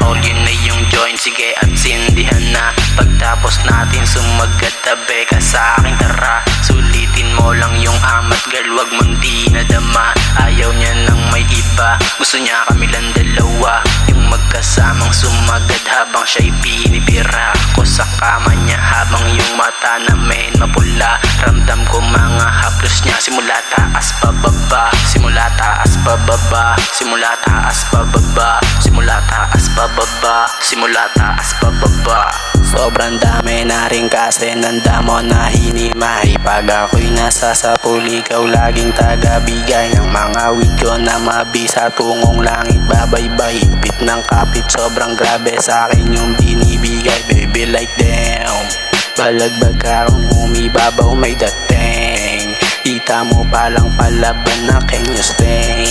Roll yun na yung joint, sige at sindihan na. Pagtapos natin sumagat, tabi ka sa akin tara. Sulitin mo lang yung amat girl, wag mong di nadama. Ayaw niya nang may iba, gusto niya kami lang dalawa. Yung magkasamang sumagat habang siya'y binibira ko sa kama niya, habang yung mata namin mapula. Ramdam ko mga haplos niya, simula taas pababa, simula taas pababa, simula taas pababa, simula taas pababa, simula taas pababa. Sobrang dami na rin kasi nanda mo na hinimay. Pag ako'y nasa sapul, ikaw laging tagabigay ng mga wig ko na mabisa tungong langit. Babaybay, higpit ng kapit, sobrang grabe sa akin yung binibigay. Baby like damn, balagbag ka kung umibabaw may dating. Kita mo palang palaban na can you stay?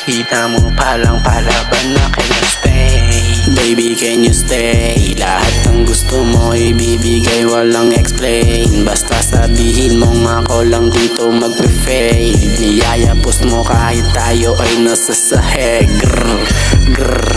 Kita mo palang palaban na can you stay? Baby can you stay? Lahat ng gusto mo ibibigay, walang explain. Basta sabihin mong ako lang dito magpe-fade. Niyayapos mo kahit tayo ay nasa sahig. Grrr, grrr,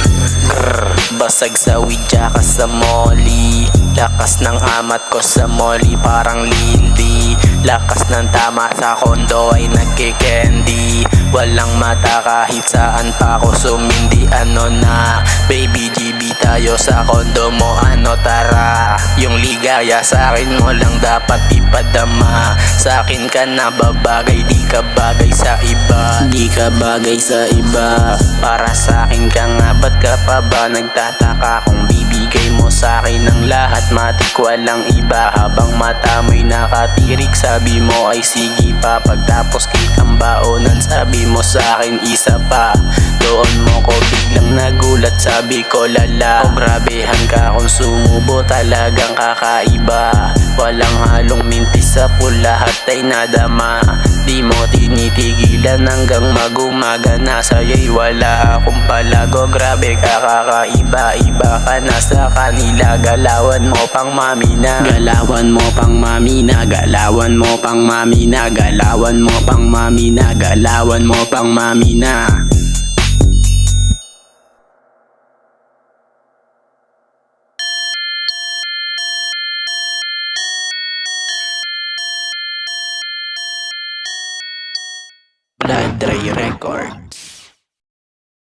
grrr. Basag sa widya ka sa molly. Lakas ng amat ko sa molly parang Lindy. Lakas ng tama sa kondo ay nagkikendy. Walang mata kahit saan pa ako sumindi. Ano na, baby GB tayo sa kondo mo, ano tara. Yung ligaya sa akin mo lang dapat ipadama. Sa akin ka na babagay, di ka bagay sa iba. Di ka bagay sa iba, para sa akin ka nga, ba't ka pa ba nagtataka kung bibigay mo sa akin ng lahat? Matik walang iba, habang mata mo'y nakatirik, sabi mo ay sige pa. Pagtapos kitang baonan, sabi mo sa akin isa pa. Doon mo ko biglang nagulat, sabi ko lala. O grabehan ka kung sumubo, talagang kakaiba. Walang halong mintis sa pool, lahat ay nadama. Di mo tinitigilan hanggang magumaga na. Sa'yo'y wala akong palago, grabe ka kakaiba. Iba ka na sa kanila, galawan mo pang mami na. Galawan mo pang mami na, galawan mo pang mami na, galawan mo pang mami na, galawan mo pang mami na.